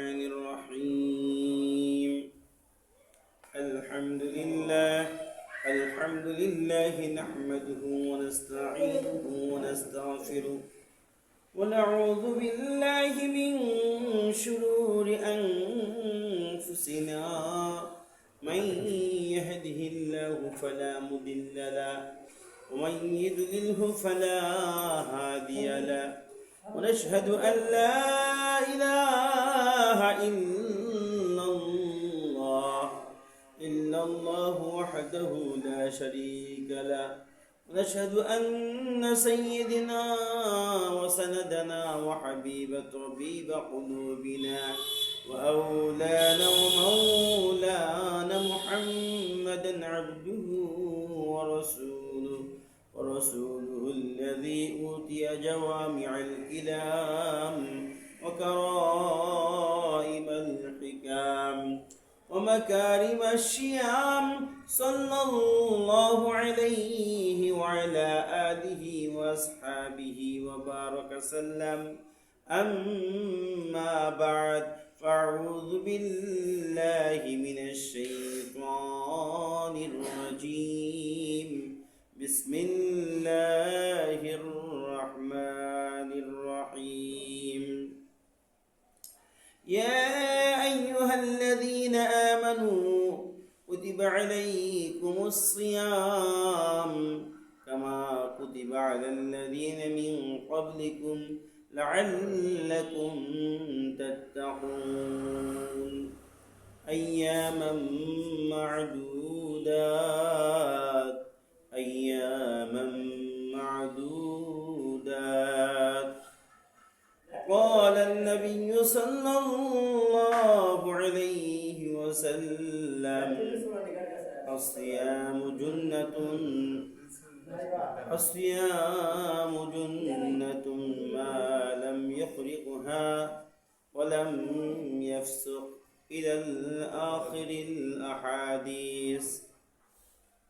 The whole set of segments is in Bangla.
الرحمن الرحيم الحمد لله نحمده ونستعينه ونستغفره ونعوذ بالله من شرور أنفسنا من يهده الله فلا مضل له ومن يضلله فلا هادي له ونشهد أن لا إله إلا الله وحده لا شريك له ونشهد أن سيدنا وسندنا وحبيب طبيب قلوبنا وأولانا ومولانا محمدا عبده ورسوله الذي أوتي جوامع الكلام وكرائم الحكام ومكارم الشيام صلى الله عليه وعلى آله وأصحابه وبارك وسلم أما بعد فأعوذ بالله من الشيطان الرجيم بسم الله الرحمن الرحيم يا أيها الذين آمنوا كتب عليكم الصيام كما كتب على الذين من قبلكم لعلكم تتقون أياما معدودات قال النبي صلى الله عليه وسلم الصيام جنة ما لم يخرقها ولم يفسق إلى الآخر الأحاديث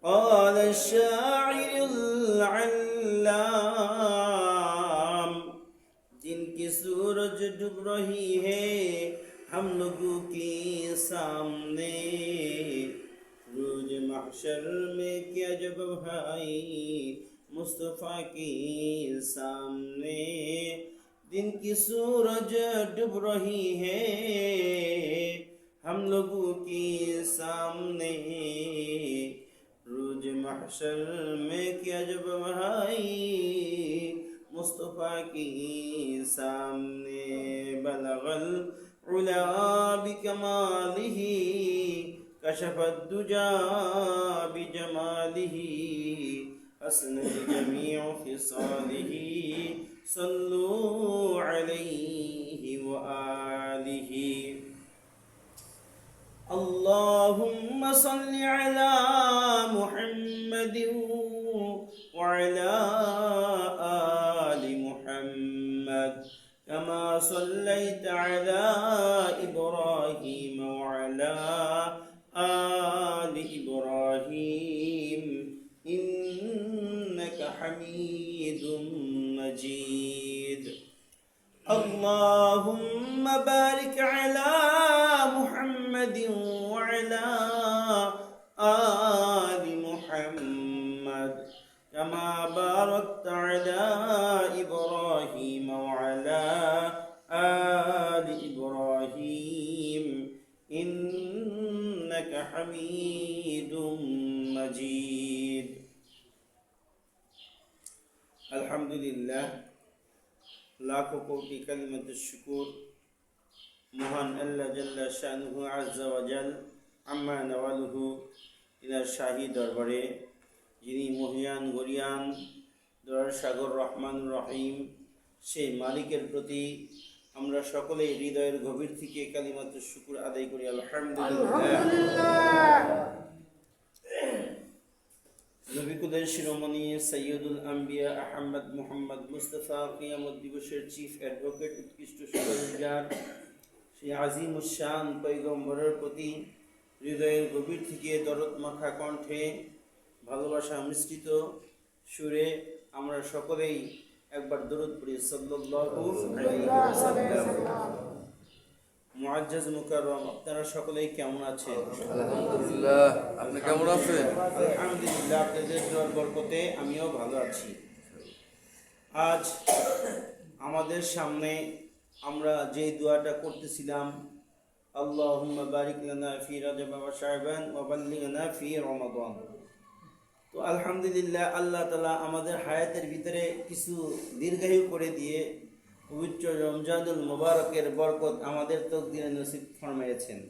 قال الشاعر العلام दिन की सूरज डूब रही है हम लोगों के सामने रोज महशर में क्या जब भाई मुस्तफ़ा के सामने दिन की सूरज डूब रही है हम लोगों के सामने रोज महशर में क्या जब भाई मुस्तफ़ा की सामने बलगल उला बिकमालिही कशफत दुजा बिजमालिही हसनत जमीउ खिसालिही सल्लू अलैहि व आलिही अल्लाहुम्मा सल्लि अला मुहम्मद व अला كما صليت على إبراهيم وعلى آل إبراهيم إنك حميد مجيد اللهم بارك على محمد وعلى آل محمد كما باركت على إبراهيم وعلى آل إبراهيم إنك حميد مجيد الحمد لله लाखों कोटि कलिमत शुक्र महान अल्लाह जल्ला शानुहु अज़्ज़ा व जल अम्मा नवालुहु इला शाही दरबारे যিনি মহিয়ান গরিয়ান দয়ার সাগর রহমান রহিম সেই মালিকের প্রতি আমরা সকলেই হৃদয়ের গভীর থেকে কালিমাত শুকর আদায় করি আলহামদুলিল্লাহ। নবী কুলের শিরোমণি সৈয়দুল আম্বিয়া আহমদ মুহাম্মদ মুস্তাফা কিয়ামত দিবসের চিফ অ্যাডভোকেট উৎকৃষ্ট শুকরগুজার সেই আজিমুশ শান পয়গম্বরের প্রতি হৃদয়ের গভীর থেকে দরদ মাখা কণ্ঠে ভালোবাসা মিশ্রিত সুরে আমরা সকলেই একবার দরুদ পড়ি সাল্লাল্লাহু আলাইহি ওয়াসাল্লাম। মুআজ্জাজ মুকাররম, আপনারা সকলেই কেমন আছেন? আলহামদুলিল্লাহ, আপনি কেমন আছেন? আলহামদুলিল্লাহ, আপনাদের দোয়ার বরকতে আমিও ভালো আছি। আজ আমাদের সামনে আমরা যে দোয়াটা করতেছিলাম, আল্লাহুম্মা বারিক লানা ফি রাজাব ওয়া শাবান ওয়া বাল্লিগনা ফি রমাদান। তো আলহামদুলিল্লাহ, আল্লাহ তাআলা আমাদের হায়াতের ভিতরে কিছু দীর্ঘায়ু করে দিয়ে পবিত্র রমজানুল মুবারকের বরকত আমাদের তকদিরে নসিব ফরমাইয়েছেন।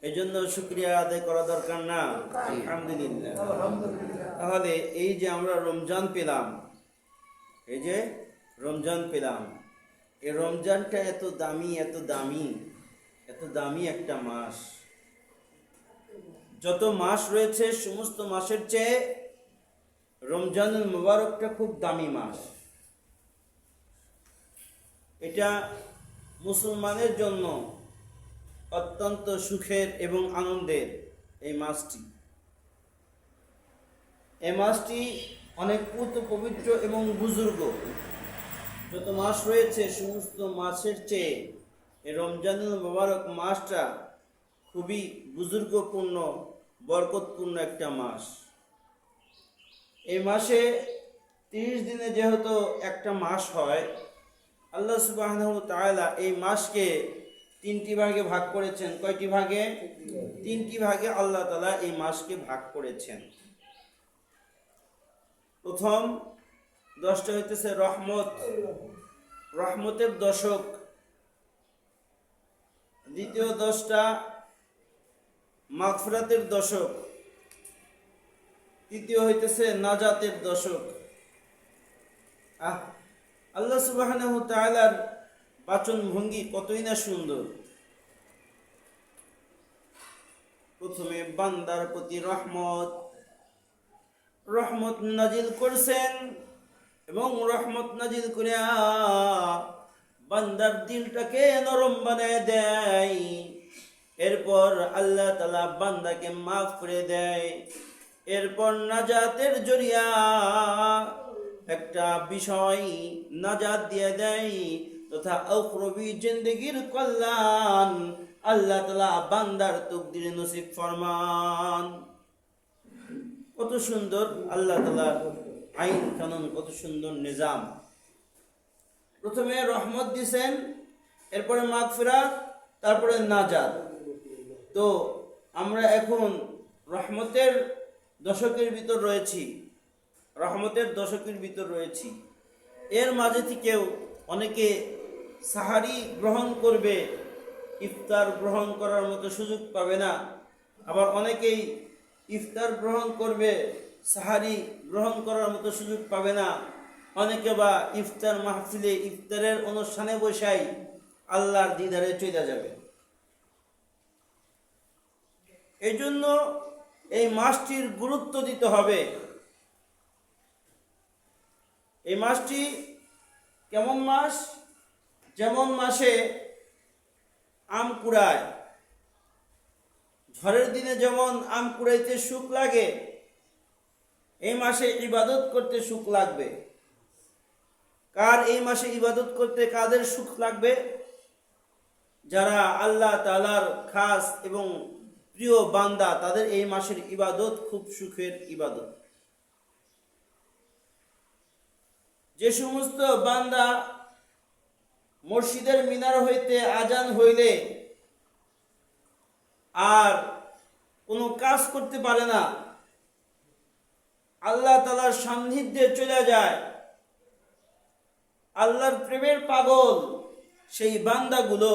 এই জন্য শুকরিয়া আদায় করা দরকার না? আলহামদুলিল্লাহ। তাহলে এই যে আমরা রমজান পেলাম, এই যে রমজান পেলাম, এই রমজানটা এত দামি এত দামি এত দামি একটা মাস। যত মাস রয়েছে সমস্ত মাসের চেয়ে রমজানুল মুবারকটা খুব দামি মাস। এটা মুসলমানের জন্য অত্যন্ত সুখের এবং আনন্দের এই মাসটি। এই মাসটি অনেক পবিত্র এবং বুজুর্গ। যত মাস রয়েছে সমস্ত মাসের চেয়ে এই রমজানুল মুবারক মাসটা খুবই বুজুর্গপূর্ণ, বরকতপূর্ণ একটা মাস। এই মাসে 30 দিনে যেহেতু একটা মাস হয়, আল্লাহ সুবহানাহু ওয়া তাআলা এই মাসকে 3টি ভাগে ভাগ করেছেন। কয়টি ভাগে? 3টি ভাগে আল্লাহ তাআলা এই মাসকে ভাগ করেছেন। প্রথম 10টা হইতেছে রহমতের দশক। দ্বিতীয় 10টা মাগফিরাতের দশক। তৃতীয় হইতেছে নাজাতের দশক। আল্লাহ সুবহানাহু ওয়া তাআলার বাচন ভঙ্গি কতই না সুন্দর। প্রথমে বান্দার প্রতি রহমত নাজিল করছেন এবং রহমত নাজিল করে বান্দার দিলটাকে নরম বানায় দেয়। এরপর আল্লাহ তাআলা বান্দাকে মাফ করে দেয়। এরপর নাজাতের জরিয়া একটা বিষয় নাজাত দিয়ে দেয় তথা আখরবি জিন্দেগির কল্যাণ আল্লাহ তাআলা বান্দার তকদিরে নসিব ফরমান। কত সুন্দর আল্লাহ তাআলার আইন কানুন, কত সুন্দর নিজাম। প্রথমে রহমত দিয়েছেন, এরপরে মাগফিরাত, তারপরে নাজাত। তো আমরা এখন রহমতের দশকের ভিতর রয়েছি। এর মাঝে থেকেও অনেকে সাহারি গ্রহণ করবে, ইফতার গ্রহণ করার মতো সুযোগ পাবে না। আবার অনেকেই ইফতার গ্রহণ করবে, সাহারি গ্রহণ করার মতো সুযোগ পাবে না। অনেকে বা ইফতার মাহফিলে ইফতারের অনুষ্ঠানে বসাই আল্লাহর দিদারে চলে যাবে। এই জন্য এই মাসটির গুরুত্ব দিতে হবে। এই মাসটি কেমন মাস? যেমন মাসে আম কুড়ায়, ঝড়ের দিনে যেমন আম কুড়াইতে সুখ লাগে, এই মাসে ইবাদত করতে সুখ লাগবে। কার এই মাসে ইবাদত করতে কাদের সুখ লাগবে? যারা আল্লাহ তাআলার খাস এবং প্রিয় বান্দা, তাদের এই মাসের ইবাদত খুব সুখের ইবাদত। যে সমস্ত বান্দা মসজিদের মিনার হইতে আজান হইলে আর কোনো কাজ করতে পারে না, আল্লাহ তাআলার সান্নিধ্যে চলে যায়, আল্লাহর প্রেমের পাগল সেই বান্দাগুলো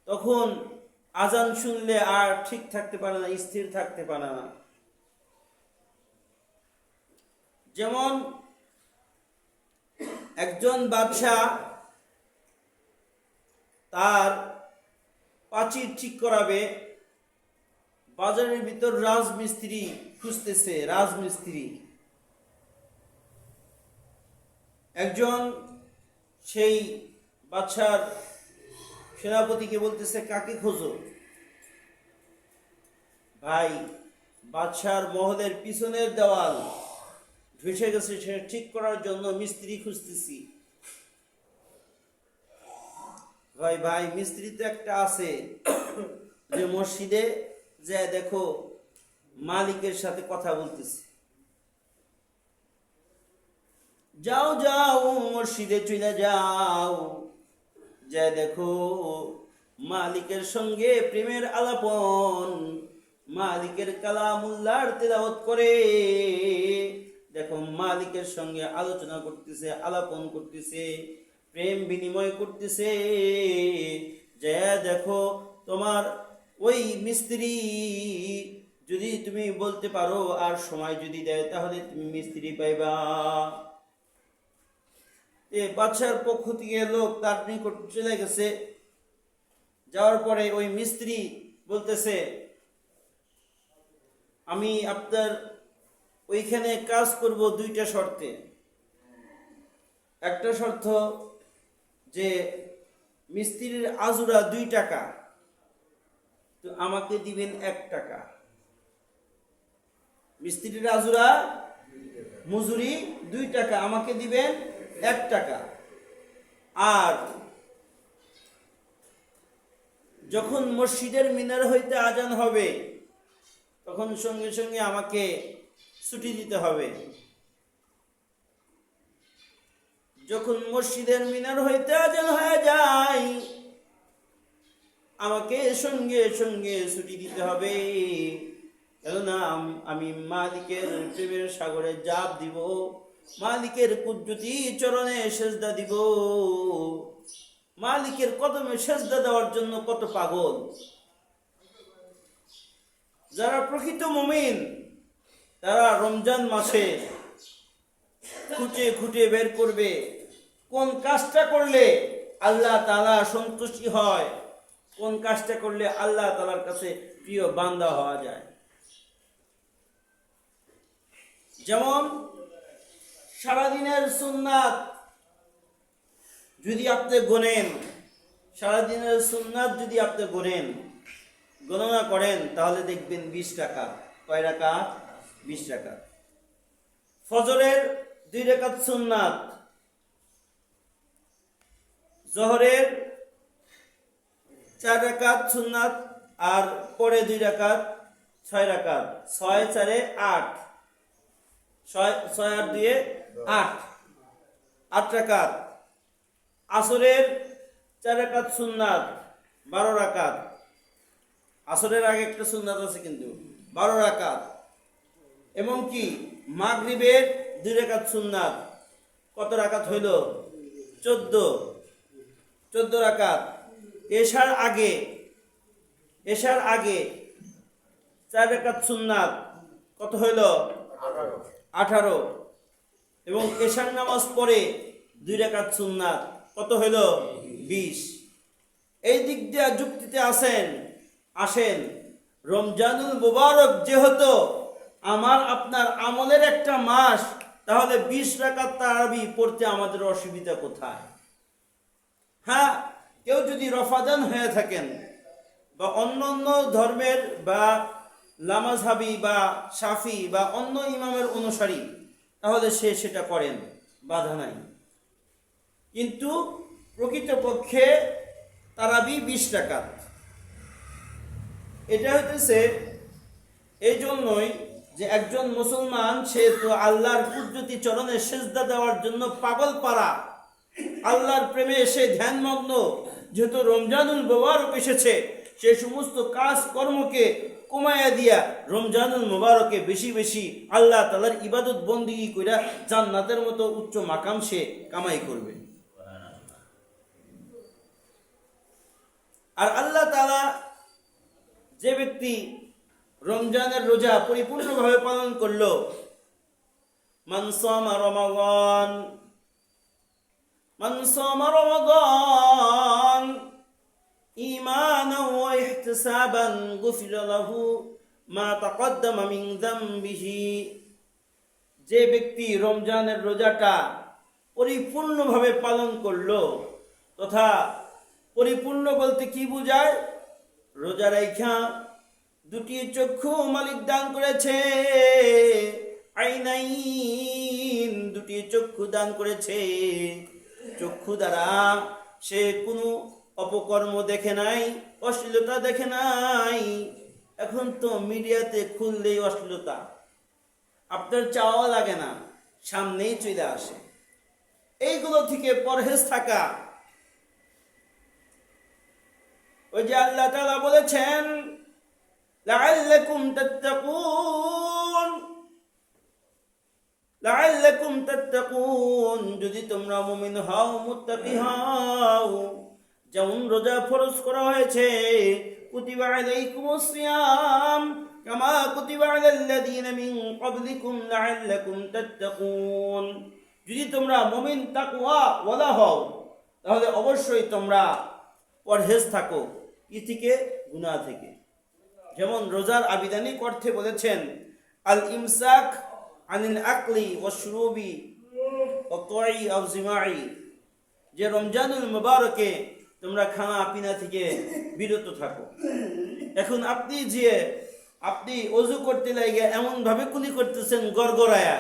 তখন আজান শুনলে আর ঠিক থাকতে পারে না, স্থির থাকতে পারে না। যেমন একজন বাদশা তার পাঁচির ঠিক করাবে, বাজারের ভিতর রাজমিস্ত্রি খুঁজতেছে। একজন সেই বাদশার সেনাপতিকে বলতেছে, কাকে খোঁজো? ভাই, বাদশার মহলের পিছনের দেওয়াল ধসে গেছে, সেটা ঠিক করার জন্য মিস্ত্রি খুঁজতেছি। কয় ভাই মিস্ত্রি তো একটা আছে যে মসজিদে যে দেখো মালিকের সাথে কথা বলতেছে। যাও যাও মসজিদে চলে যাও, যা দেখো মালিকের সঙ্গে প্রেমের আলাপন, মালিকের কালামুল্লাহর তেলাওয়াত করে। দেখো মালিকের সঙ্গে আলোচনা করতেছে, আলাপন করতেছে, প্রেম বিনিময় করতেছে। যা দেখো তোমার ওই মিস্ত্রি যদি তুমি বলতে পারো আর সময় যদি দেয় তাহলে তুমি মিস্ত্রি পাইবা। বাদশার পক্ষ থেকে লোক তার নিকট চলে গেছে। যাওয়ার পরে ওই মিস্ত্রি বলতেছে, আমি আপনার ওইখানে কাজ করব দুইটা শর্তে। একটা শর্ত যে মিস্ত্রির আজুরা 2 টাকা, তো আমাকে দিবেন 1 টাকা। মিস্ত্রির আজুরা মজুরি 2 টাকা, আমাকে দিবেন 1 টাকা। আর যখন মসজিদের মিনার হইতে আজান হবে তখন সঙ্গে সঙ্গে আমাকে ছুটি দিতে হবে। যখন মসজিদের মিনার হইতে আজান হয়ে যায় আমাকে সঙ্গে সঙ্গে ছুটি দিতে হবে, কেননা আমি মালিকের প্রেমের সাগরে জাপ দিব, মালিকের কুদরতি চরণে সেজদা দিব। মালিকের কদমে সেজদা দেওয়ার জন্য কত পাগল। যারা প্রকৃত মুমিন তারা রমজান মাসে খুঁটে খুঁটে বের করবে কোন কাজটা করলে আল্লাহ তাআলা সন্তুষ্টি হয়, কোন কাজটা করলে আল্লাহ তাআলার কাছে প্রিয় বান্দা হওয়া যায়। যেমন সারাদিনের সুন্নাত যদি আপনি গোনেন, সারাদিনের সুন্নাত যদি আপনি গোনেন, গণনা করেন, তাহলে দেখবেন 20 টাকা। কয় টাকা? 20 টাকা। ফজরের 2 রাকাত সুন্নাত, জোহরের 4 রাকাত সুন্নাত, আর পরে 2 রাকাত 6 রাকাত, 6 4 8, 6 আর 2 8, 8 রাকাত। আসরের 4 রাকাত সুন্নাত, 12 রাকাত। আসরের আগে একটা সুন্নাত আছে কিন্তু 12 রাকাত। এবং কি মাগরিবের 2 রাকাত সুন্নাত, কত রাকাত হইল? 14 রাকাত। এশার আগে 4 রাকাত সুন্নাত, কত হইল? 18। এবং এশার নামাজ পরে 2 রাকাত সুন্নাত, কত হইল? 20। এই দিক দিয়ে যুক্তিতে আসেন রমজানুল মুবারক যেহেতু আমার আপনার আমলের একটা মাস, তাহলে 20 রাকাত তারাবি পড়তে আমাদের অসুবিধা কোথায়? হ্যাঁ, কেউ যদি রফাদান হয়ে থাকেন বা অন্য অন্য ধর্মের বা লামাজহাবি বা শাফি বা অন্য ইমামের অনুসারী, তাহলে সেটা করেন, বাধা নাই। কিন্তু প্রকৃতপক্ষে তারাবি 20 রাকাত। এটা হইতেছে এই জন্যই যে একজন মুসলমান সে তো আল্লাহর কুদরতি চরণে সেজদা দেওয়ার জন্য পাগল পারা, আল্লাহর প্রেমে সে ধ্যানমগ্ন। যেহেতু রমজানুল মুবারক এসেছে, সে সমস্ত কাজ কর্মকে কমায়া দিয়া রমজানুল মুবারকে বেশি বেশি আল্লাহ তাআলার ইবাদত বন্দেগী কইরা জান্নাতের মতো উচ্চ মাকাম সে কামাই করবে। আর আল্লাহ তাআলা যে ব্যক্তি রমজানের রোজা পরিপূর্ণভাবে পালন করলো, মান সামা রমাদান ঈমানান ওয়া ইহতিসাবান গুফিরা লাহু মা তাকদ্দামা মিন যামবিহি। যে ব্যক্তি রমজানের রোজাটা পরিপূর্ণভাবে পালন করলো, তথা পরিপূর্ণ বলতে কি বোঝায়? রোজা রাইখা 2টি চক্ষু মালিক দান করেছে, আইনাইন, 2টি চক্ষু দান করেছে। চক্ষু দ্বারা সে কোনো অপকর্ম দেখে নাই, অশ্লীলতা দেখে নাই। এখন তো মিডিয়াতে খুললেই অশ্লীলতা, আপনার চাওয়া লাগে না, সামনেই চলে আসে। এইগুলো থেকে পরহেজ থাকা। ওই যে আল্লাহ তাআলা বলেছেন লাআল্লাকুম তাত্তাকুন, লাআল্লাকুম তাত্তাকুন, যদি তোমরা মুমিন হও, মুত্তাকি হও। যেমন রোজা ফরজ করা হয়েছে, কুতিবা আলাইকুমুস সিয়াম কামা কুতিবা আলাল্লাযীনা মিন ক্বাবলিকুম লাআল্লাকুম তাত্তাকুন। যদি তোমরা মুমিন তাকওয়া ওয়ালা হও, তাহলে অবশ্যই তোমরা পরহেজ থাকো কি থেকে? গুনাহ থেকে। যেমন রোজার আবিধানিক অর্থে বলেছেন আল ইমসাক আনিল আকলি ওয়াশরুবি ওয়া তাই আও জিমাই, যে রমজানুল মুবারকে তোমরা খানা পিনা থেকে বিরত থাকো। এখন আপনি ওযু করতে লাগে এমন ভাবে কুলি করতেছেন গড়গড়ায়া।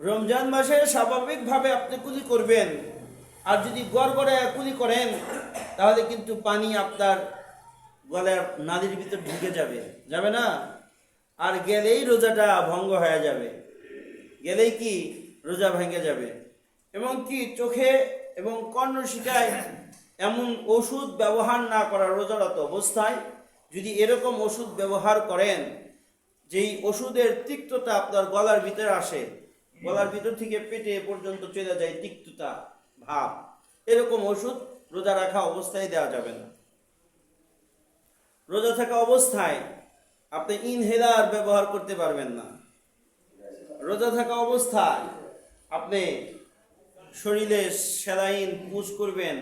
রমজান মাসে স্বাভাবিকভাবে আপনি কুলি করবেন, আর যদি গড়গড়ায়া কুলি করেন তাহলে কিন্তু পানি আপনার গলার নালীর ভিতর ঢুকে যাবে, যাবে না? আর গেলেই রোজাটা ভঙ্গ হয়ে যাবে, গেলেই কি রোজা ভেঙে যাবে। এবং কি চোখে এবং কর্ণশিকায় এমন ওষুধ ব্যবহার না করা রোজারত অবস্থায়। যদি এরকম ওষুধ ব্যবহার করেন যেই ওষুধের তিক্ততা আপনার গলার ভিতরে আসে, গলার ভিতর থেকে পেটে পর্যন্ত চলে যায় তিক্ততা ভাব, এরকম ওষুধ রোজা রাখা অবস্থায় দেওয়া যাবে না। রোজা থাকা অবস্থায় আপনি ইনহেলার ব্যবহার করতে পারবেন না। রোজা থাকা অবস্থায় আপনি শরীরে স্যালাইন পুশ করবেন,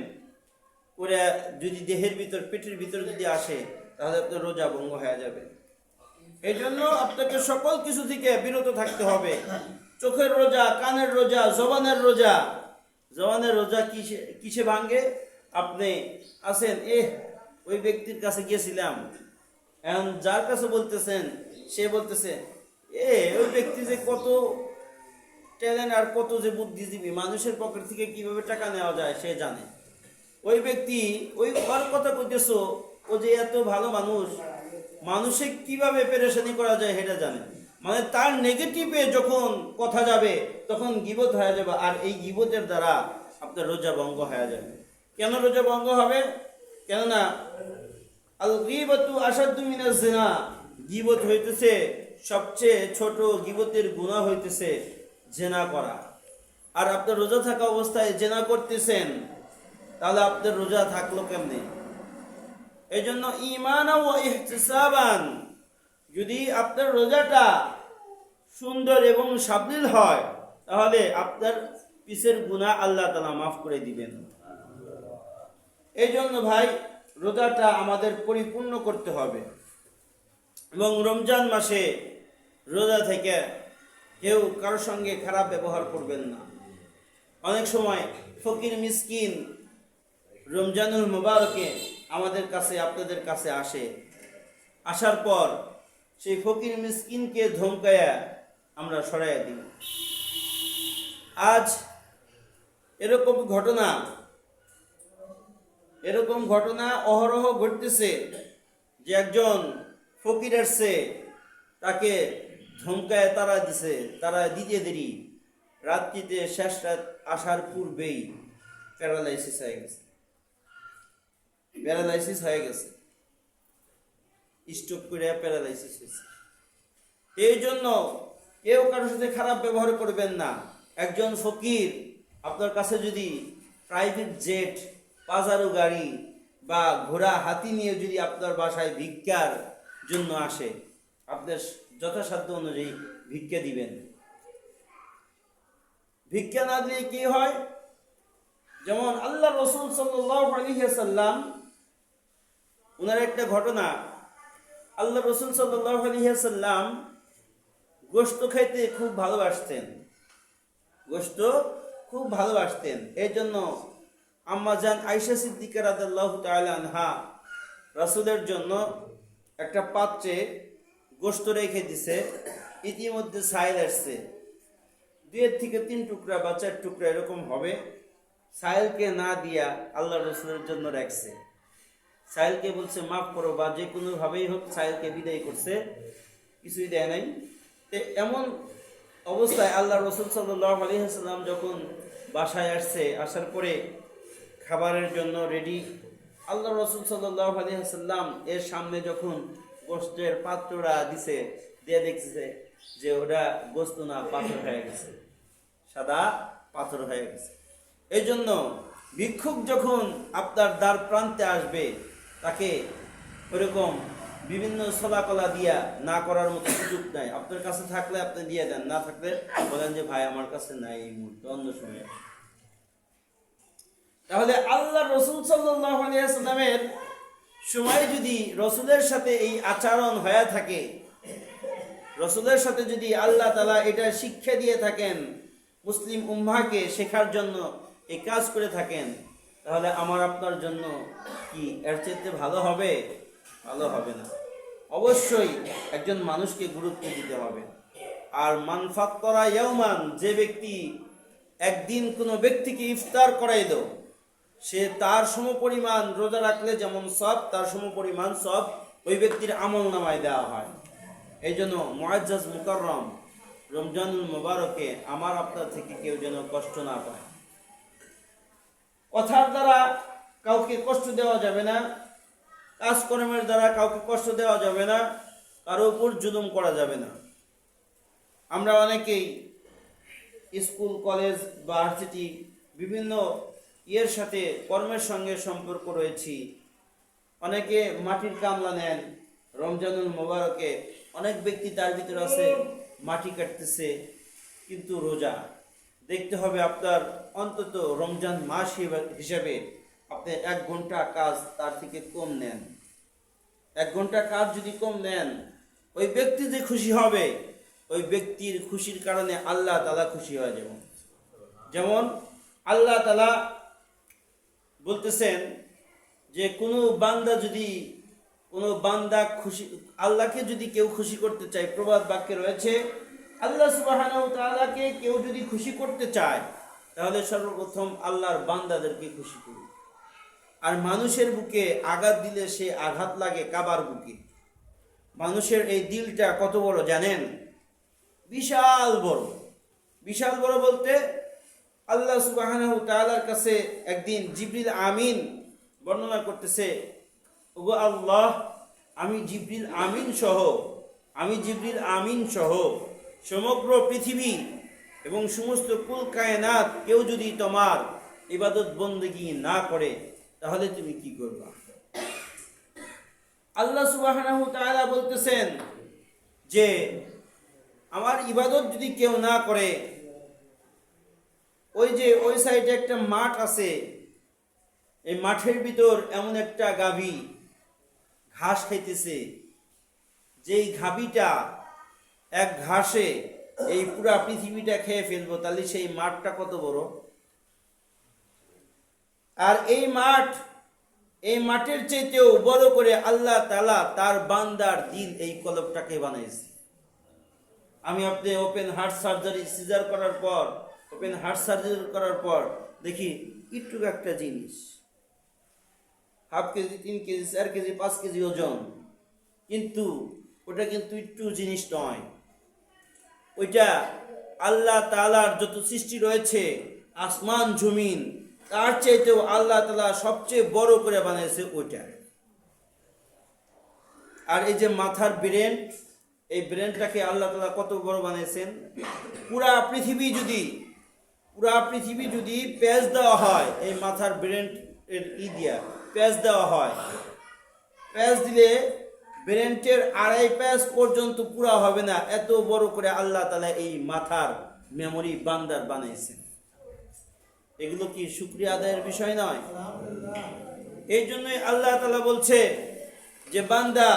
করে যদি দেহের ভিতর পেটের ভিতর যদি আসে তাহলে আপনার রোজা ভঙ্গ হয়ে যাবে। এই জন্য আপনাকে সকল কিছু থেকে বিরত থাকতে হবে। চোখের রোজা, কানের রোজা, জবানের রোজা। জবানের রোজা কিসে ভাঙ্গে? আপনি আছেন ওই ব্যক্তির কাছে গিয়েছিলাম, এখন যার কাছে বলতেছেন সে বলতেছে ওই ব্যক্তি যে কত ট্যালেন্ট আর কত যে বুদ্ধিজীবী, মানুষের পকেট থেকে কিভাবে টাকা নেওয়া যায় সে জানে। ওই ব্যক্তি ওর কথা কইতেছো, ও যে এত ভালো মানুষ, মানুষে কিভাবে পেরেশানি করা যায় সেটা জানে। মানে তার নেগেটিভে যখন কথা যাবে তখন গীবত হয়ে যাবে, আর এই গীবতের দ্বারা আপনার রোজা ভঙ্গ হয়ে যাবে। কেন রোজা ভঙ্গ হবে? কেননা আল গীবাতু আশাদ্দু মিনাজ জিনা, গীবত হইতেছে সবচেয়ে ছোট, গীবতের গুনাহ হইতেছে জেনা করা। আর আপনার রোজা থাকা অবস্থায় জেনা করতেছেন, তাহলে আপনার রোজা থাকলো কেমনে? এই জন্য ঈমান ওয়া ইহতিসাবান, যদি আপনার রোজাটা সুন্দর এবং সাবলীল হয় তাহলে আপনার পিছের গুনাহ আল্লাহ তাআলা মাফ করে দিবেন। এই জন্য ভাই রোজাটা আমাদের পরিপূর্ণ করতে হবে। এবং রমজান মাসে রোজা থেকে কেউ কারোর সঙ্গে খারাপ ব্যবহার করবেন না। অনেক সময় ফকির মিসকিন রমজানুল মুবারকে আমাদের কাছে, আপনাদের কাছে আসে, আসার পর সেই ফকির মিসকিনকে ধমকায়া আমরা সরাইয়া দিই। আজ এরকম ঘটনা অহরহ ঘটতেছে যে একজন ফকির আসছে, তাকে ধমকায় তারা দিতে দেরি, রাত্রিতে শেষ রাত আসার পূর্বেই প্যারালাইসিস হয়ে গেছে, স্ট্রোক করে প্যারালাইসিস হয়েছে। এই জন্য কেউ কারোর সাথে খারাপ ব্যবহার করবেন না। একজন ফকির আপনার কাছে যদি প্রাইভেট জেট, পাজারো গাড়ি বা ঘোড়া হাতি নিয়ে যদি আপনার বাসায় ভিক্ষার জন্য আসে, আপনার যথাসাধ্য অনুযায়ী ভিক্ষা দিবেন। ভিক্ষা না দিলে কি হয়? যেমন আল্লাহ রাসূল সাল্লাল্লাহু আলাইহি ওয়াসাল্লাম, ওনার একটা ঘটনা, আল্লাহ রাসূল সাল্লাল্লাহু আলাইহি ওয়াসাল্লাম গোশত খাইতে খুব ভালোবাসতেন। এই জন্য আম্মা জান আয়েশা সিদ্দিকা রাদিয়াল্লাহু তাআলা আনহা রাসূলের জন্য একটা পাত্রে গোশত রেখে দিছে। ইতিমধ্যে সাইল আসছে, 2 থেকে 3 টুকরা বা 4 টুকরা এরকম হবে। সাহেলকে না দিয়া আল্লাহ রসুলের জন্য রাখছে। সাহেলকে বলছে মাফ করো, বা যে কোনোভাবেই হোক সাহেলকে বিদায় করছে, কিছুই দেয় নাই। তো এমন অবস্থায় আল্লাহ রসুল সাল্লাল্লাহু আলাইহি ওয়াসাল্লাম যখন বাসায় আসছে, আসার পরে খাবারের জন্য রেডি, আল্লাহ রসুল সাল্লাল্লাহু আলাইহি ওয়াসাল্লাম এর সামনে যখন গোশতের পাত্রটা দিছে, দিয়ে দেখছে যে ওটা গোশত না, পাথর হয়ে গেছে, সাদা পাথর হয়ে গেছে। এই জন্য ভিক্ষুক যখন আপনার দ্বার প্রান্তে আসবে, তাকে ওরকম বিভিন্ন সলাকলা দিয়া না করার মতো সুযোগ নাই। আপনার কাছে থাকলে আপনি দিয়ে দেন, না থাকলে বলেন যে ভাই আমার কাছে নাই এই মুহূর্তে, অন্য সময়। তাহলে আল্লাহ রসুল সাল্লাল্লাহু আলাইহি ওয়াসাল্লামের সময় যদি রসুলের সাথে এই আচরণ হয়ে থাকে, রসুলের সাথে যদি আল্লাহ তাআলা এটা শিক্ষা দিয়ে থাকেন, মুসলিম উম্মাহকে শেখার জন্য এই কাজ করে থাকেন, তাহলে আমার আপনার জন্য কি এর চেয়ে ভালো হবে? ভালো হবে না। অবশ্যই একজন মানুষকে গুরুত্ব দিতে হবে। আর মান ফাত্তারা ইয়াওমান, যে ব্যক্তি একদিন কোনো ব্যক্তিকে ইফতার করাইল, সে তার সমপরিমাণ রোজা রাখলে যেমন সব, তার সমপরিমাণ সব ওই ব্যক্তির আমল নামায় দেওয়া হয়। এই জন্য মুআজ্জাজ মুকাররম রমজানুল মুবারকে আমার আপনার থেকে কেউ যেন কষ্ট না পায়। কথার দ্বারা কাউকে কষ্ট দেওয়া যাবে না, কাজকর্মের দ্বারা কাউকে কষ্ট দেওয়া যাবে না, কারো উপর জুলুম করা যাবে না। আমরা অনেকেই স্কুল, কলেজ, ভার্সিটি বিভিন্ন ইয়ের সাথে কর্মের সঙ্গে সম্পর্ক রয়েছি। অনেকে মাটির কামলা নেন রমজানুল মুবারকে, অনেক ব্যক্তি তার ভিতর আছে মাটি কাটতেছে, কিন্তু রোজা। দেখতে হবে আপনার অন্তত রমজান মাস হিসাবে আপনি 1 ঘন্টা কাজ তার থেকে কম নেন। 1 ঘন্টা কাজ যদি কম নেন, ওই ব্যক্তি যে খুশি হবে, ওই ব্যক্তির খুশির কারণে আল্লাহ তাআলা খুশি হয়ে যাবেন। যেমন আল্লাহ তাআলা বলতেছেন যে কোনো বান্দা খুশি, আল্লাহকে যদি কেউ খুশি করতে চায়, প্রবাদ বাক্যে রয়েছে আল্লাহ সুবহানাহু ওয়া তাআলাকে কেউ যদি খুশি করতে চায়, তাহলে সর্বপ্রথম আল্লাহর বান্দাদেরকে খুশি করুন। আর মানুষের বুকে আঘাত দিলে সে আঘাত লাগে কাবার বুকে। মানুষের এই দিলটা কত বড় জানেন? বিশাল বড়। বিশাল বড় বলতে আল্লাহ সুবহানাহু ওয়া তাআলার কাছে একদিন জিবরিল আমিন বর্ণনা করতেছে, ওগো আল্লাহ, আমি জিবরিল আমিন সহ সমগ্র পৃথিবী এবং সমস্ত কুল কায়নাত কেউ যদি তোমার ইবাদত বন্দেগী না করে, তাহলে তুমি কি করবা? আল্লাহ সুবহানাহু ওয়া তাআলা বলতেছেন যে আমার ইবাদত যদি কেউ না করে, ওই সাইডে একটা মাঠ আছে, এই মাঠের ভিতর এমন একটা গাভী ঘাস খাইতেছে, যেই গাভীটা এক ঘাসে এই পুরা পৃথিবীটা খেয়ে ফেলবো, তাহলে সেই মাঠটা কত বড়? আর এই মাঠের চাইতেও বড় করে আল্লাহ তাআলা তার বান্দার দিল, এই কলবটাকে বানাইছে। আমি আপনি ওপেন হার্ট সার্জারি করার পর দেখি একটু একটা জিনিস, 1/2 কেজি, 3 কেজি, 4 কেজি, 5 কেজি ওজন, কিন্তু ওটা কিন্তু একটু জিনিস নয়। ওইটা আল্লাহ তাআলার যত সৃষ্টি রয়েছে, আসমান জমিন, তার চাইতেও আল্লাহ তাআলা সবচেয়ে বড় করে বানিয়েছে ওইটা। আর এই যে মাথার ব্রেন, এই ব্রেনটাকে আল্লাহ তাআলা কত বড় বানিয়েছেন। পুরা পৃথিবী যদি পেঁচ দেওয়া হয়, এই মাথার ব্রেন এর দিয়া পেঁচ দেওয়া হয়, পেঁচ দিলে ব্রেনটের 2.5 পেঁচ পর্যন্ত পুরা হবে না, এত বড় করে আল্লাহ তাআলা এই মাথার মেমোরি বান্দার বানাইছেন। এগুলো কি শুকরিয়া আদায়ের বিষয় নয়? এই জন্যই আল্লাহ তাআলা বলছে যে বান্দা,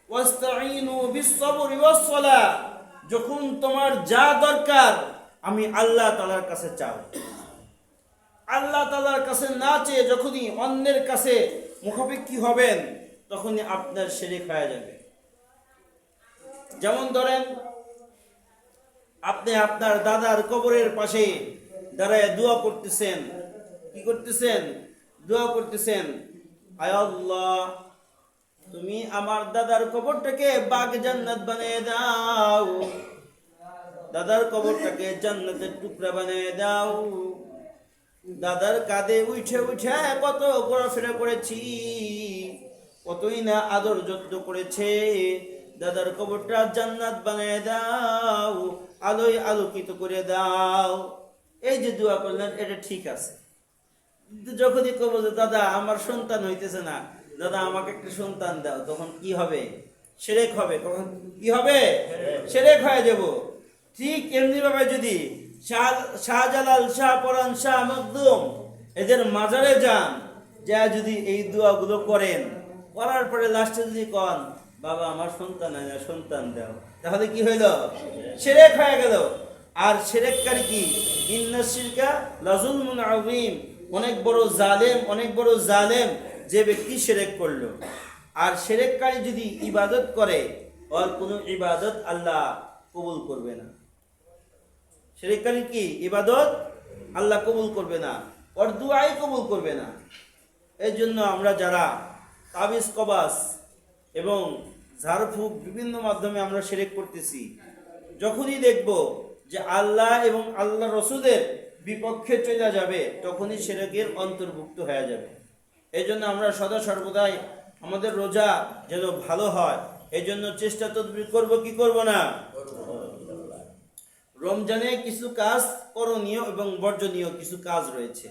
ওয়াস্তাঈনু বিস-সাবরি ওয়াস-সালাহ, যখন তোমার যা দরকার আমি আল্লাহ তাআলার কাছে চাও। আল্লাহ তাআলার কাছে না চেয়ে যখনই অন্যের কাছে মুখাপেক্ষী হবেন, তখনই আপনার শিরক হয়ে যাবে। যেমন ধরেন, আপনি আপনার দাদার কবরের পাশে দাঁড়ায় দোয়া করতেছেন, কি করতেছেন? দোয়া করতেছেন, আয় আল্লাহ, তুমি আমার দাদার কবরটাকে বাগে জান্নাত বানিয়ে দাও, দাদার কবরটাকে জান্নাতের টুকরা বানিয়ে দাও। দাদার কাঁধে উঠে উঠে কত ঘোরাফেরা করেছি, কতই না আদর যত্ন করেছে। দাদার কবরটা জান্নাত বানিয়ে দাও, আলোয় আলোকিত করে দাও। এই যে দোয়া করলেন, এটা ঠিক আছে। কিন্তু যখনই কব যে দাদা আমার সন্তান হইতেছে না, দাদা আমাকে একটা সন্তান দাও, তখন কি হবে? শিরক হবে। কখন কি হবে? শিরক হয়ে যাব। ঠিক এমনি ভাবে যদি শাহজালাল, শাহপরান, শাহ মখদুম এদের মাজারে যান, যা যদি এই দোয়াগুলো করেন, করার পরে লাস্টে যদি কন বাবা আমার সন্তান হয় না, সন্তান দাও, তাহলে কি হইল? শিরক হয়ে গেল। আর শিরককারী কি? ইন্না শিরকা লাযুলমুন আযীম, অনেক বড় জালেম, অনেক বড় জালেম যে ব্যক্তি শিরক করলো। আর শিরককারী যদি ইবাদত করে, ওর কোনো ইবাদত আল্লাহ কবুল করবে না। শিরককারী কি? ইবাদত আল্লাহ কবুল করবে না, ওর দুআই কবুল করবে না। এই জন্য আমরা যারা তাবিজ কবাস এবং ঝাড়ফুঁক বিভিন্ন মাধ্যমে আমরা শিরক করতেছি, যখনই দেখব যে আল্লাহ এবং আল্লাহ রসুলের বিপক্ষে চলে যাবে, তখনই শিরকের অন্তর্ভুক্ত হয়ে যাবে। এই জন্য আমরা সদা সর্বদাই আমাদের রোজা যেন ভালো হয়, এই জন্য চেষ্টা তদবির করব কি করব না। রমজানে কিছু কাজ করণীয় এবং বর্জনীয় কিছু কাজ রয়েছে।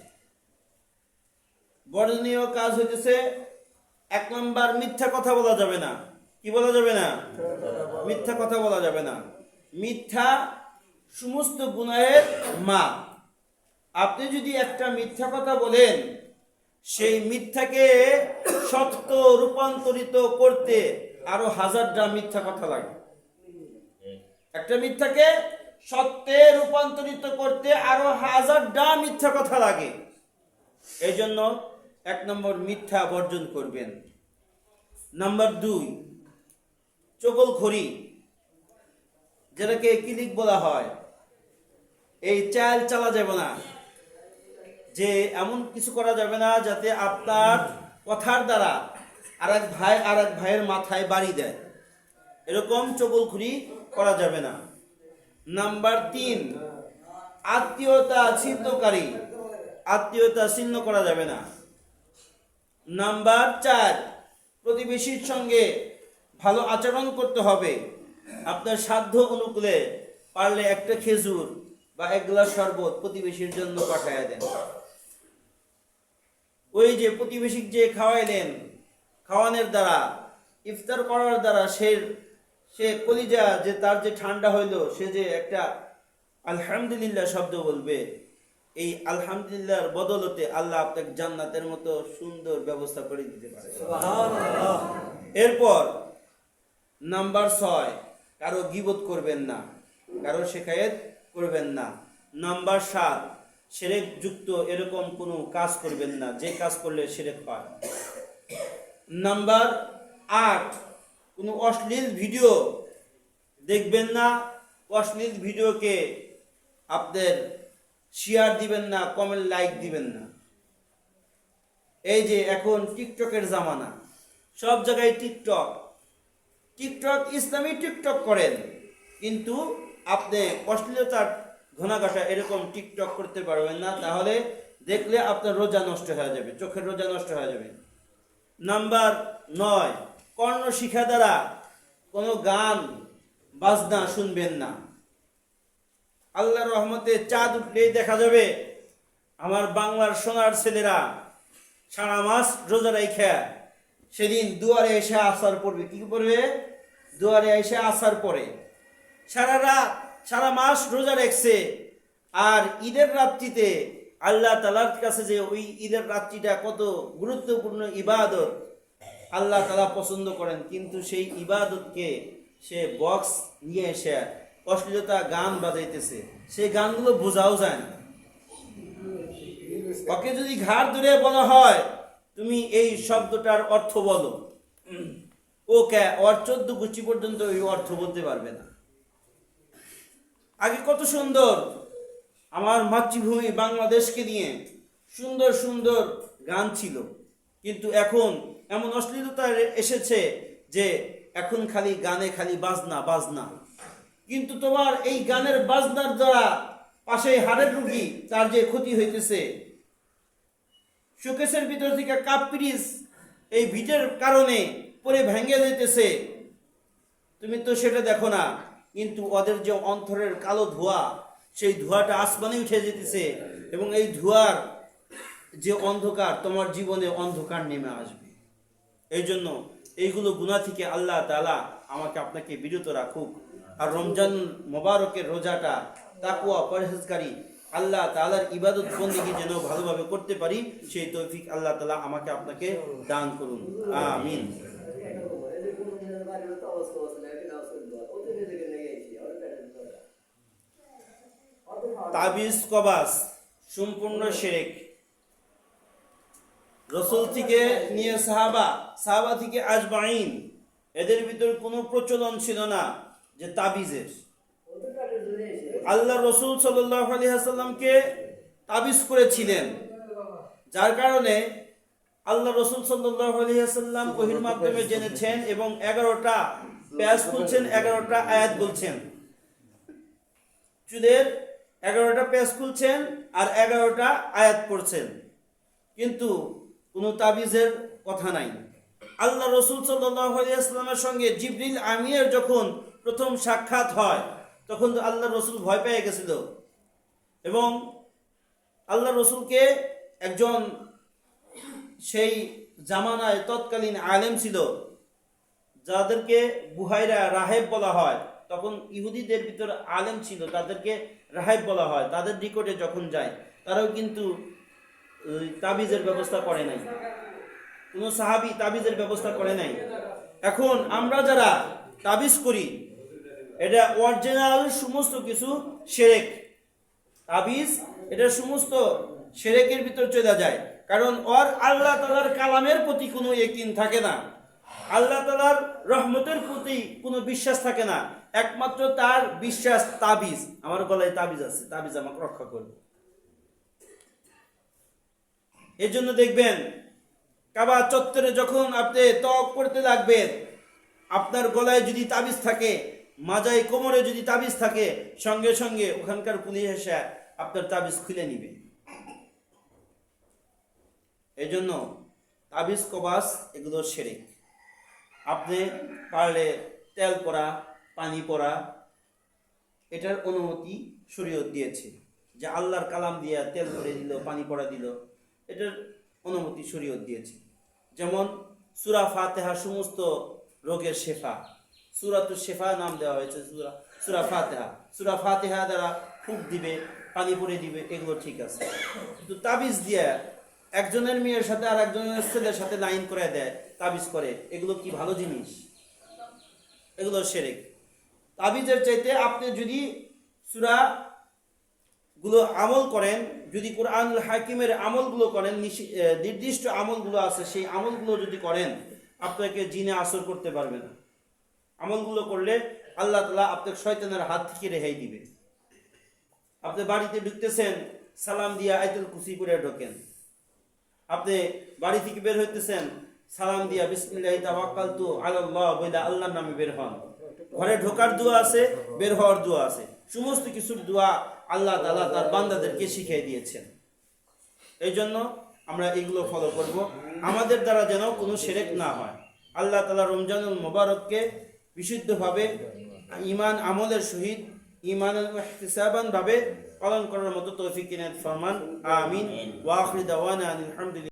বর্জনীয় কাজ হইতেছে, 1 নম্বর, মিথ্যা কথা বলা যাবে না। কি বলা যাবে না? মিথ্যা কথা বলা যাবে না। মিথ্যা সমস্ত গুনাহের মা। আপনি যদি একটা মিথ্যা কথা বলেন, সেই মিথ্যাকে সত্য রূপান্তরিত করতে আরো 1000টা মিথ্যা কথা লাগে। একটা মিথ্যাকে সত্যে রূপান্তরিত করতে আরো 1000টা মিথ্যা কথা লাগে। এই জন্য 1 নম্বর, মিথ্যা বর্জন করবেন। নাম্বার 2, চগলখড়ি, যেটাকে কিলিক বলা হয়, এই চাল চালা যাবে না। যে এমন কিছু করা যাবে না যাতে আপনার কথার দ্বারা আরেক ভাইয়ের মাথায় বাড়ি দেয়, এরকম চগলখড়ি করা যাবে না। নাম্বার 3, আত্মীয়তা ছিন্নকারী, আত্মীয়তা ছিন্ন করা যাবে না। নাম্বার 4, প্রতিবেশীর সঙ্গে ভালো আচরণ করতে হবে। আপনার সাধ্য অনুকূলে পারলে একটা খেজুর বা 1 গ্লাস শরবত প্রতিবেশীর জন্য পাঠাইয়া দেন। ওই যে প্রতিবেশী যে খাওয়াইলেন, খাওয়ানোর দ্বারা, ইফতার করার দ্বারা সে কলিজা যে তার যে ঠান্ডা হইলো, সে যে একটা আলহামদুলিল্লাহ শব্দ বলবে, এই আলহামদুলিল্লাহর বদলতে আল্লাহ আপনাকে জান্নাতের মতো সুন্দর ব্যবস্থা করে দিতে পারে। সুবহানাল্লাহ। এরপর নাম্বার 6, কারো গীবত করবেন না, কারো শিকায়েত করবেন না। নাম্বার 7, শিরক যুক্ত এরকম কোনো কাজ করবেন না যে কাজ করলে শিরক হয়। নাম্বার 8, কোনো অশ্লীল ভিডিও দেখবেন না। অশ্লীল ভিডিওকে আপনাদের শেয়ার দিবেন না, কমেন্ট লাইক দিবেন না। এই যে এখন টিকটকের জামানা, সব জায়গায় টিকটক, ইসলামী টিকটক করেন, কিন্তু আপনি অশ্লীলতার ঘনাঘটা এরকম টিকটক করতে পারবেন না, তাহলে দেখলে আপনার রোজা নষ্ট হয়ে যাবে, চোখের রোজা নষ্ট হয়ে যাবে। নাম্বার 9, কর্ণ শিখা দ্বারা কোনো গান বাজনা শুনবেন না। আল্লাহর রহমতে চাঁদ উঠলেই দেখা যাবে আমার বাংলার সোনার ছেলেরা সারা মাস রোজা রাইখা সেদিন দুয়ারে এসে আসার পড়বে। কি পড়বে? দুয়ারে এসে আসার পরে সারা রাত, সারা মাস রোজা রেখেছে। আর ঈদের রাত্রিতে আল্লাহ তাআলার কাছে যে ওই ঈদের রাত্রিটা কত গুরুত্বপূর্ণ ইবাদত, আল্লাহ তাআলা পছন্দ করেন, কিন্তু সেই ইবাদতকে সে বক্স নিয়ে এসে অশ্লীলতা গান বাজাইতেছে, সেই গানগুলো বোঝাও যায় না। ওকে যদি ঘাড় ধরে বলা হয় তুমি এই শব্দটার অর্থ বলো, ওকে ওর 14 গোষ্ঠী পর্যন্ত ওই অর্থ বলতে পারবে না। আগে কত সুন্দর আমার মাতৃভূমি বাংলাদেশকে নিয়ে সুন্দর সুন্দর গান ছিল, কিন্তু এখন এমন অশ্লীলতা এসেছে যে এখন খালি গানে খালি বাজনা বাজনা। কিন্তু তোমার এই গানের বাজনার দ্বারা পাশে হাড়ের রুগী তার যে ক্ষতি হইতেছে, শোকেসের ভিতর থেকে কাপ পিরিচ এই ভিটের কারণে পরে ভেঙে যেতেছে, তুমি তো সেটা দেখো না। কিন্তু ওদের যে অন্তরের কালো ধোঁয়া, সেই ধোঁয়াটা আসমানে উঠে যেতেছে, এবং এই ধোঁয়ার যে অন্ধকার, তোমার জীবনে অন্ধকার নেমে আসবে। এই জন্য এইগুলো গুনাহ থেকে আল্লাহ তাআলা আমাকে আপনাকে বিরত রাখুক। আর রমজান মোবারকের রোজাটা তাকওয়া পরহেজগারি আল্লাহ তাআলার ইবাদত বন্দেগী যেন ভালোভাবে করতে পারি, সেই তৌফিক আল্লাহ তাআলা আমাকে আপনাকে দান করুন, আমিন। তাবিজ কবাজ সম্পূর্ণ শিরক। রসুল থেকে নিয়ে সাহাবা থেকে আজমাইন, এদের ভিতর কোনো প্রচলন ছিল না যে তাবিজের। আল্লাহ রসুল সাল্লাল্লাহু আলাইহি ওয়াসাল্লামকে তাবিজ করেছিলেন, যার কারণে আল্লাহ রসুল সাল্লাল্লাহু আলাইহি ওয়াসাল্লাম ওহীর মাধ্যমে জেনেছেন এবং 11টা পেজ খুলছেন, 11টা আয়াত বলছেন। চুলের 11টা পেজ খুলছেন আর 11টা আয়াত পড়ছেন, কিন্তু কোনো তাবিজের কথা নাই। আল্লাহ রসুল সাল্লাল্লাহু আলাইহি ওয়াসাল্লামের সঙ্গে জিবরিল আমিনের যখন প্রথম সাক্ষাৎ হয়, তখন তো আল্লাহ রসুল ভয় পেয়ে গেছিল, এবং আল্লাহ রসুলকে একজন সেই জামানায় তৎকালীন আলেম ছিল, যাদেরকে বুহাইরা রাহেব বলা হয়। তখন ইহুদিদের ভিতর আলেম ছিল, তাদেরকে রাহেব বলা হয়। তাদের নিকটে যখন যায়, তারাও কিন্তু তাবিজের ব্যবস্থা করে নাই, কোনো সাহাবী তাবিজের ব্যবস্থা করে নাই। এখন আমরা যারা তাবিজ করি, এটা অরিজিনাল সমস্ত কিছু শিরক। তাবিজ এটা সমস্ত শিরকের ভিতর চলে যায়, কারণ ওর আল্লাহ তাআলার কালামের প্রতি কোনো ইয়াকিন থাকে না, আল্লাহ তাআলার রহমতের প্রতি কোনো বিশ্বাস থাকে না। একমাত্র তার বিশ্বাস তাবিজ, আমার গলায় তাবিজ আছে, তাবিজ আমাকে রক্ষা করবে। এই জন্য দেখবেন কাবা চত্বরে যখন আপনি তওয়াফ করতে লাগবেন, আপনার গলায় যদি তাবিজ থাকে, মাজায় কোমরে যদি তাবিজ থাকে, সঙ্গে সঙ্গে ওখানকার পুলিশ এসে আপনার তাবিজ খুলে নিবে। এই জন্য তাবিজ কবাজ এগুলো শিরক। আপনি পারলে তেল পরা, পানি পরা, এটার অনুমতি শরীয়ত দিয়েছে, যে আল্লাহর কালাম দিয়া তেল পরে দিল, পানি পরা দিল, এটার অনুমতি শরীয়ত দিয়েছে। যেমন সূরা ফাতিহা সমস্ত রোগের শেফা, সূরাতুশ শিফা নাম দেওয়া হয়েছে সূরা ফাতিহা। সূরা ফাতিহা দ্বারা ফুঁক দিবে, পানি পরে দিবে, এগুলো ঠিক আছে। কিন্তু তাবিজ দিয়ে একজনের মেয়ের সাথে আর একজনের ছেলের সাথে লাইন করে দেয়, তাবিজ করে, এগুলো কি ভালো জিনিস? এগুলো শিরক। তাবিজের চাইতে আপনি যদি সূরা গুলো আমল করেন, যদি কোরআনুল হাকিমের আমলগুলো করেন, নির্দিষ্ট আমলগুলো আছে, সেই আমলগুলো যদি করেন, আপনাকে জিনে আসর করতে পারবে না। আমলগুলো করলে আল্লাহ তাআলা আপনাকে শয়তানের হাত থেকে রেহাই দিবে। আপনি বাড়িতে ঢুকতেছেন, সালাম দিয়া আয়াতুল কুরসি পড়ে ঢোকেন। আপনি বাড়ি থেকে বের হইতেছেন, সালাম দিয়া বিসমিল্লাহি তাওয়াক্কালতু আলাল্লাহ বলে আল্লাহর নামে বের হন। ঘরে ঢোকার দোয়া আছে, বের হওয়ার দোয়া আছে, সমস্ত কিছুর দোয়া আল্লাহ তাআলা তার বান্দাদেরকে শিখিয়ে দিয়েছেন। এই জন্য আমরা এগুলো ফলো করব, আমাদের দ্বারা যেন কোনো শিরক না হয়। আল্লাহ তাআলা রমজানুল মুবারককে বিশুদ্ধভাবে ঈমান আমলের সহিত ঈমানান ওয়া ইহতিসাবান ভাবে পালন করার মতো তৌফিক ইনায়াত ফরমান, আমিন। ওয়া আখিরু দাওয়ানা আলহামদুলিল্লাহ।